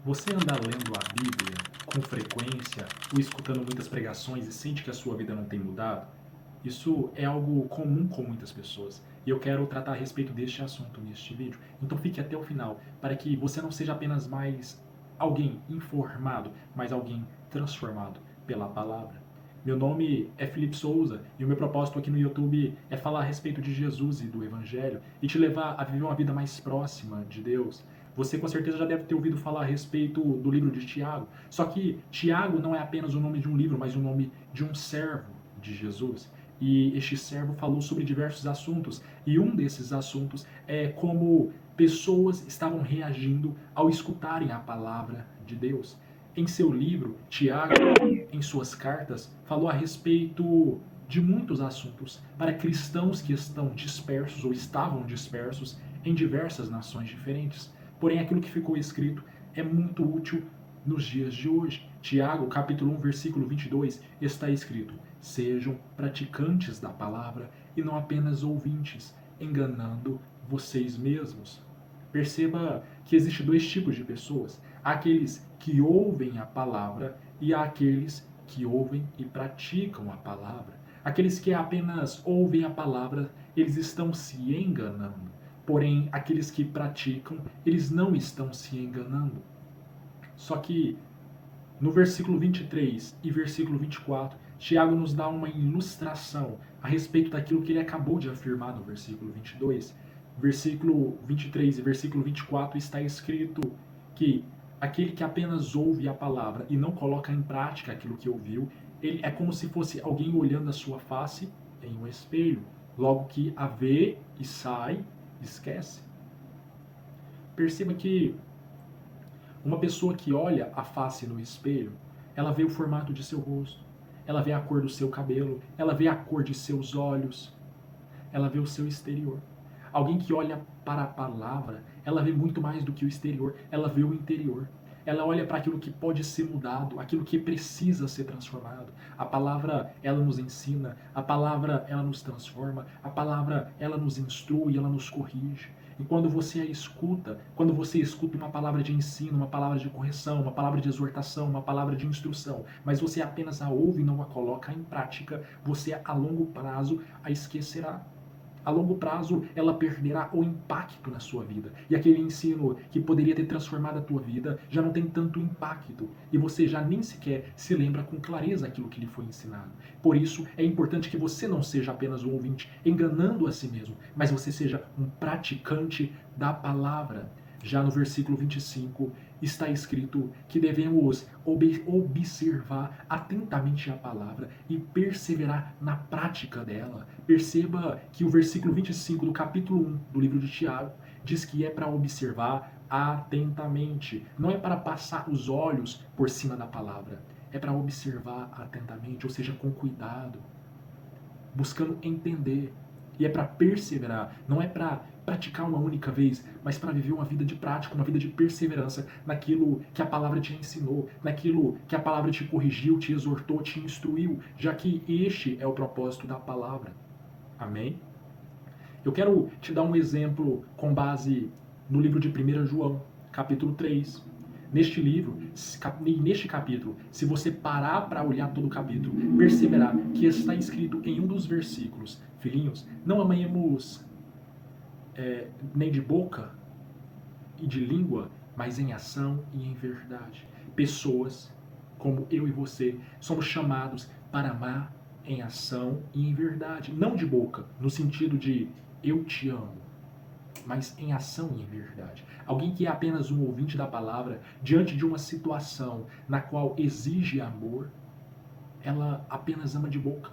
Você anda lendo a Bíblia com frequência ou escutando muitas pregações e sente que a sua vida não tem mudado? Isso é algo comum com muitas pessoas e eu quero tratar a respeito deste assunto neste vídeo. Então fique até o final para que você não seja apenas mais alguém informado, mas alguém transformado pela palavra. Meu nome é Felipe Souza e o meu propósito aqui no YouTube é falar a respeito de Jesus e do Evangelho e te levar a viver uma vida mais próxima de Deus. Você com certeza já deve ter ouvido falar a respeito do livro de Tiago. Só que Tiago não é apenas o nome de um livro, mas o nome de um servo de Jesus. E este servo falou sobre diversos assuntos. E um desses assuntos é como pessoas estavam reagindo ao escutarem a palavra de Deus. Em seu livro, Tiago, em suas cartas, falou a respeito de muitos assuntos para cristãos que estão dispersos ou estavam dispersos em diversas nações diferentes. Porém, aquilo que ficou escrito é muito útil nos dias de hoje. Tiago, capítulo 1, versículo 22, está escrito: sejam praticantes da palavra e não apenas ouvintes, enganando vocês mesmos. Perceba que existem dois tipos de pessoas: há aqueles que ouvem a palavra e há aqueles que ouvem e praticam a palavra. Aqueles que apenas ouvem a palavra, eles estão se enganando. Porém, aqueles que praticam, eles não estão se enganando. Só que no versículo 23 e versículo 24, Tiago nos dá uma ilustração a respeito daquilo que ele acabou de afirmar no versículo 22. Versículo 23 e versículo 24 está escrito que aquele que apenas ouve a palavra e não coloca em prática aquilo que ouviu, ele é como se fosse alguém olhando a sua face em um espelho. Logo que a vê e sai, esquece. Perceba que uma pessoa que olha a face no espelho, ela vê o formato de seu rosto, ela vê a cor do seu cabelo, ela vê a cor de seus olhos, ela vê o seu exterior. Alguém que olha para a palavra, ela vê muito mais do que o exterior, ela vê o interior. Ela olha para aquilo que pode ser mudado, aquilo que precisa ser transformado. A palavra, ela nos ensina, a palavra, ela nos transforma, a palavra, ela nos instrui, ela nos corrige. E quando você a escuta, quando você escuta uma palavra de ensino, uma palavra de correção, uma palavra de exortação, uma palavra de instrução, mas você apenas a ouve e não a coloca em prática, você a longo prazo a esquecerá. A longo prazo, ela perderá o impacto na sua vida. E aquele ensino que poderia ter transformado a tua vida já não tem tanto impacto. E você já nem sequer se lembra com clareza aquilo que lhe foi ensinado. Por isso, é importante que você não seja apenas um ouvinte enganando a si mesmo, mas você seja um praticante da palavra. Já no versículo 25 está escrito que devemos observar atentamente a palavra e perseverar na prática dela. Perceba que o versículo 25 do capítulo 1 do livro de Tiago diz que é para observar atentamente. Não é para passar os olhos por cima da palavra. É para observar atentamente, ou seja, com cuidado, buscando entender. E é para perseverar, não é para praticar uma única vez, mas para viver uma vida de prática, uma vida de perseverança naquilo que a palavra te ensinou, naquilo que a palavra te corrigiu, te exortou, te instruiu, já que este é o propósito da palavra. Amém? Eu quero te dar um exemplo com base no livro de 1 João, capítulo 3. Neste livro, neste capítulo, se você parar para olhar todo o capítulo, perceberá que está escrito em um dos versículos: filhinhos, não amemos nem de boca e de língua, mas em ação e em verdade. Pessoas como eu e você somos chamados para amar em ação e em verdade. Não de boca, no sentido de eu te amo, mas em ação e em verdade. Alguém que é apenas um ouvinte da palavra, diante de uma situação na qual exige amor, ela apenas ama de boca.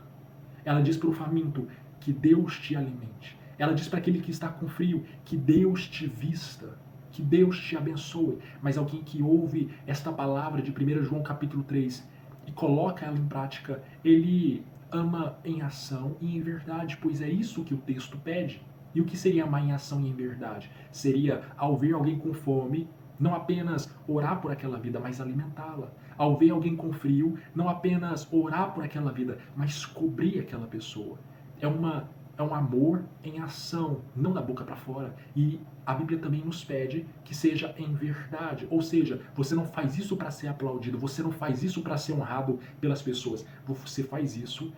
Ela diz para o faminto que Deus te alimente. Ela diz para aquele que está com frio que Deus te vista, que Deus te abençoe. Mas alguém que ouve esta palavra de 1 João capítulo 3 e coloca ela em prática, ele ama em ação e em verdade, pois é isso que o texto pede. E o que seria amar em ação e em verdade? Seria, ao ver alguém com fome, não apenas orar por aquela vida, mas alimentá-la. Ao ver alguém com frio, não apenas orar por aquela vida, mas cobrir aquela pessoa. É uma É um amor em ação, não da boca para fora. E a Bíblia também nos pede que seja em verdade. Ou seja, você não faz isso para ser aplaudido, você não faz isso para ser honrado pelas pessoas. Você faz isso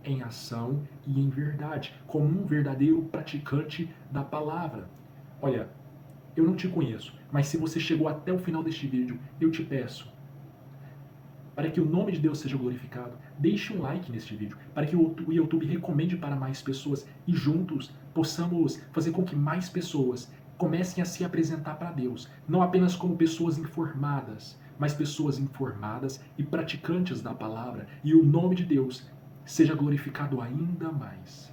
em ação e em verdade, como um verdadeiro praticante da palavra. Olha, eu não te conheço, mas se você chegou até o final deste vídeo, eu te peço, para que o nome de Deus seja glorificado, deixe um like neste vídeo, para que o YouTube recomende para mais pessoas e juntos possamos fazer com que mais pessoas comecem a se apresentar para Deus, não apenas como pessoas informadas, mas pessoas informadas e praticantes da palavra, e o nome de Deus seja glorificado ainda mais.